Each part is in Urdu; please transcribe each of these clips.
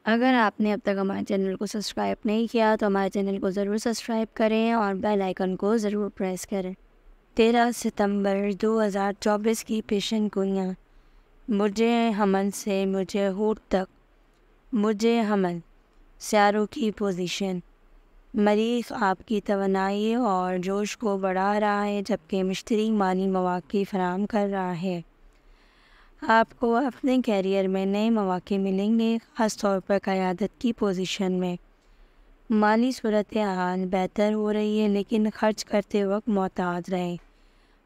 اگر آپ نے اب تک ہمارے چینل کو سبسکرائب نہیں کیا تو ہمارے چینل کو ضرور سبسکرائب کریں اور بیل آئیکن کو ضرور پریس کریں۔ 13 ستمبر 2024 کی پیشن گوئیاں۔ برج حمل سے برج حوت تک۔ برج حمل، سیاروں کی پوزیشن۔ مریخ آپ کی توانائی اور جوش کو بڑھا رہا ہے، جبکہ مشتری مالی مواقع فراہم کر رہا ہے۔ آپ کو اپنے کیریئر میں نئے مواقع ملیں گے، خاص طور پر قیادت کی پوزیشن میں۔ مالی صورتحال بہتر ہو رہی ہے، لیکن خرچ کرتے وقت محتاط رہیں۔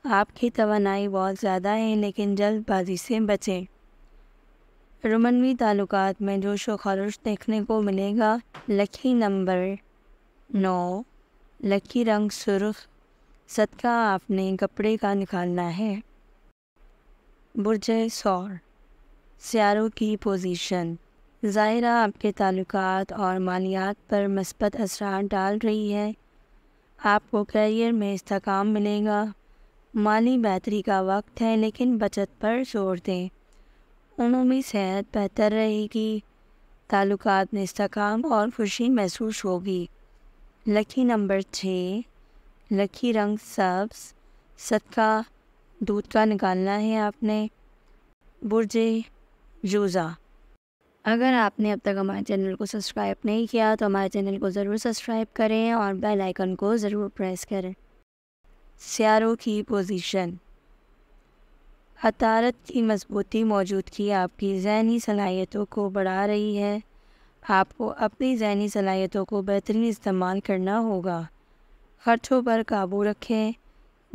آپ کی توانائی بہت زیادہ ہے، لیکن جلد بازی سے بچیں۔ رومانوی تعلقات میں جوش و خروش دیکھنے کو ملے گا۔ لکی نمبر 9، لکی رنگ سرخ، صدقہ آپ نے کپڑے کا نکالنا ہے۔ برج ثور، سیاروں کی پوزیشن۔ ظاہرہ آپ کے تعلقات اور مالیات پر مثبت اثرات ڈال رہی ہے۔ آپ کو کیریئر میں استحکام ملے گا۔ مالی بہتری کا وقت ہے، لیکن بچت پر زور دیں۔ عمومی صحت بہتر رہے گی۔ تعلقات میں استحکام اور خوشی محسوس ہوگی۔ لکی نمبر 6، لکی رنگ سبز، صدقہ دودھ کا نکالنا ہے آپ نے۔ برج جوزہ، اگر آپ نے اب تک ہمارے چینل کو سبسکرائب نہیں کیا تو ہمارے چینل کو ضرور سبسکرائب کریں اور بیل آئیکن کو ضرور پریس کریں۔ سیاروں کی پوزیشن۔ عطارد کی مضبوطی موجودگی آپ کی ذہنی صلاحیتوں کو بڑھا رہی ہے۔ آپ کو اپنی ذہنی صلاحیتوں کو بہترین استعمال کرنا ہوگا۔ خرچوں پر قابو رکھیں۔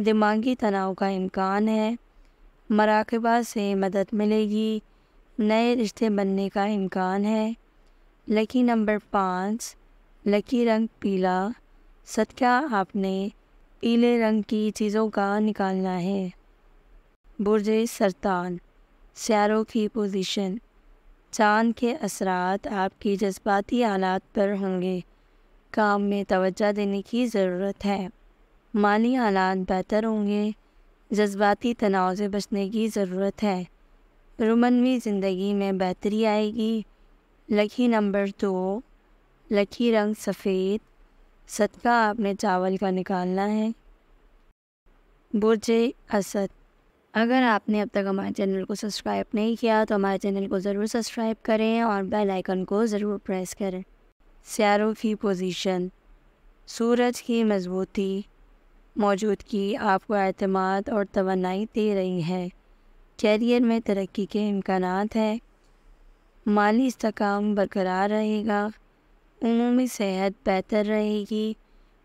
دماغی تناؤ کا امکان ہے۔ مراقبہ سے مدد ملے گی۔ نئے رشتے بننے کا امکان ہے۔ لکی نمبر 5، لکی رنگ پیلا، صدقہ آپ نے پیلے رنگ کی چیزوں کا نکالنا ہے۔ برج سرطان، سیاروں کی پوزیشن۔ چاند کے اثرات آپ کی جذباتی حالات پر ہوں گے۔ کام میں توجہ دینے کی ضرورت ہے۔ مالی حالات بہتر ہوں گے۔ جذباتی تناؤ سے بچنے کی ضرورت ہے۔ رومانوی زندگی میں بہتری آئے گی۔ لکی نمبر 2، لکی رنگ سفید، صدقہ آپ نے چاول کا نکالنا ہے۔ برج اسد، اگر آپ نے اب تک ہمارے چینل کو سبسکرائب نہیں کیا تو ہمارے چینل کو ضرور سبسکرائب کریں اور بیل آئیکن کو ضرور پریس کریں۔ سیاروں کی پوزیشن۔ سورج کی مضبوطی موجودگی آپ کو اعتماد اور توانائی دے رہی ہے۔ کیریئر میں ترقی کے امکانات ہیں۔ مالی استحکام برقرار رہے گا۔ عمومی صحت بہتر رہے گی۔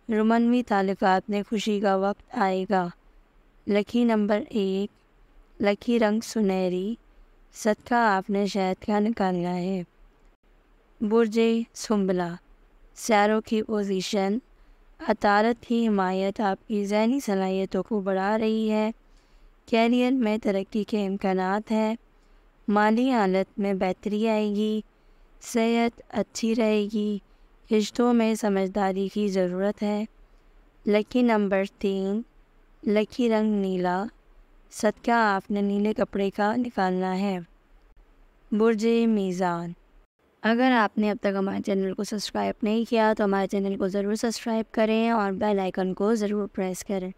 رومانوی تعلقات میں خوشی کا وقت آئے گا۔ لکی نمبر 1، لکی رنگ سنہری، صدقہ آپ نے شہد کا نکالنا ہے۔ برج سنبلہ، سیاروں کی پوزیشن۔ عطارد کی حمایت آپ کی ذہنی صلاحیتوں کو بڑھا رہی ہے۔ کیریئر میں ترقی کے امکانات ہیں۔ مالی حالت میں بہتری آئے گی۔ صحت اچھی رہے گی۔ رشتوں میں سمجھداری کی ضرورت ہے۔ لکی نمبر 3، لکی رنگ نیلا، صدقہ آپ نے نیلے کپڑے کا نکالنا ہے۔ برج میزان، اگر آپ نے اب تک ہمارے چینل کو سبسکرائب نہیں کیا تو ہمارے چینل کو ضرور سبسکرائب کریں اور بیل آئیکن کو ضرور پریس کریں۔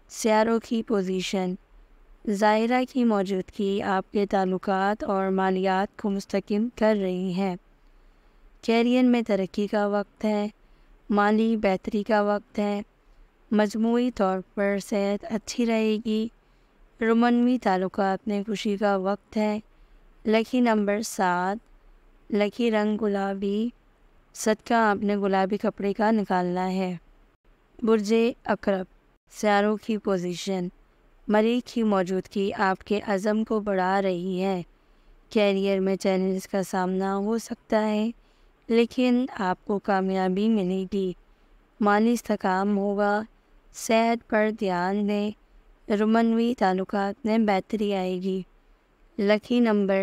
سیاروں کی پوزیشن۔ ظاہرہ کی موجودگی آپ کے تعلقات اور مالیات کو مستحکم کر رہی ہے۔ کیریئر میں ترقی کا وقت ہے۔ مالی بہتری کا وقت ہے۔ مجموعی طور پر صحت اچھی رہے گی۔ رومانوی تعلقات میں خوشی کا وقت ہے۔ لکی نمبر 7، لکی رنگ گلابی، صدقہ آپ نے گلابی کپڑے کا نکالنا ہے۔ برج عقرب، سیاروں کی پوزیشن۔ مریخ کی موجودگی آپ کے عزم کو بڑھا رہی ہے۔ کیریئر میں چیلنجز کا سامنا ہو سکتا ہے، لیکن آپ کو کامیابی ملے گی۔ مالی استحکام ہوگا۔ صحت پر دھیان دیں۔ رومانوی تعلقات میں بہتری آئے گی۔ لکی نمبر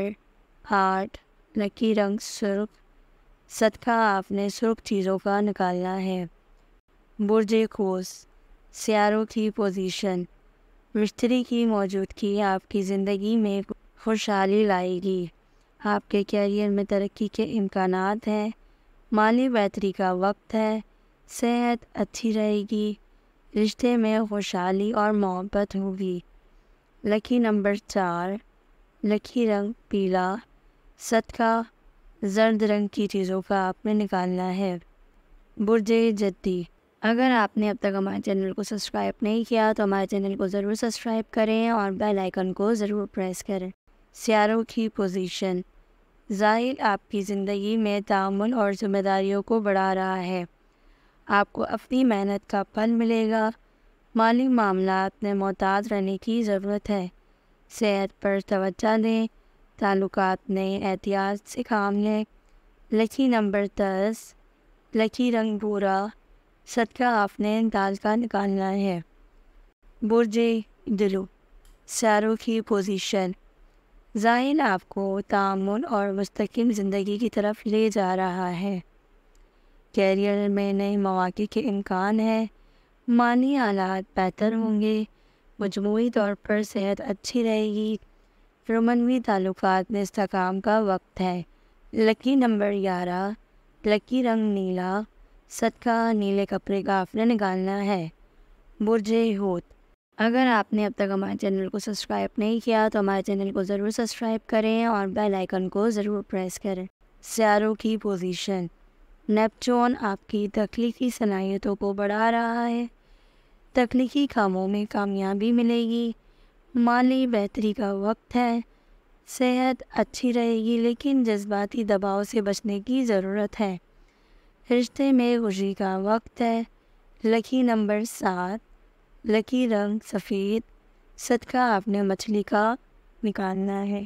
8، لکی رنگ سرخ، صدقہ آپ نے سرخ چیزوں کا نکالنا ہے۔ برج قوس، سیاروں کی پوزیشن۔ مشتری کی موجودگی آپ کی زندگی میں خوشحالی لائے گی۔ آپ کے کیریئر میں ترقی کے امکانات ہیں، مالی بہتری کا وقت ہے، صحت اچھی رہے گی، رشتے میں خوشحالی اور محبت ہوگی۔ لکی نمبر 4، لکی رنگ پیلا، صدقہ زرد رنگ کی چیزوں کا آپ نے نکالنا ہے۔ برج جدی، اگر آپ نے اب تک ہمارے چینل کو سبسکرائب نہیں کیا تو ہمارے چینل کو ضرور سبسکرائب کریں اور بیل آئیکن کو ضرور پریس کریں۔ سیاروں کی پوزیشن، ظاہر آپ کی زندگی میں تعامل اور ذمہ داریوں کو بڑھا رہا ہے، آپ کو اپنی محنت کا پھل ملے گا۔ مالی معاملات میں محتاط رہنے کی ضرورت ہے، صحت پر توجہ دیں، تعلقات میں احتیاط سے کام لیں۔ لکی نمبر 10، لکی رنگ بھورا، صدقہ آپ نے دال کا نکالنا ہے۔ برج دلو، سیاروں کی پوزیشن، ظاہر آپ کو تعامل اور مستقل زندگی کی طرف لے جا رہا ہے، کیریئر میں نئے مواقع کے امکان ہیں، مالی حالات بہتر ہوں گے، مجموعی طور پر صحت اچھی رہے گی، رومانوی تعلقات میں استحکام کا وقت ہے۔ لکی نمبر 11، لکی رنگ نیلا، صدقہ نیلے کپڑے کا آپ نے نکالنا ہے۔ برج حوت، اگر آپ نے اب تک ہمارے چینل کو سبسکرائب نہیں کیا تو ہمارے چینل کو ضرور سبسکرائب کریں اور بیل آئیکن کو ضرور پریس کریں۔ سیاروں کی پوزیشن، نیپچون آپ کی تخلیقی صلاحیتوں کو بڑھا رہا ہے، تخلیقی کاموں میں کامیابی ملے گی، مالی بہتری کا وقت ہے، صحت اچھی رہے گی لیکن جذباتی دباؤ سے بچنے کی ضرورت ہے، رشتے میں خوشی کا وقت ہے۔ لکی نمبر 7، لکی رنگ سفید، صدقہ آپ نے مچھلی کا نکالنا ہے۔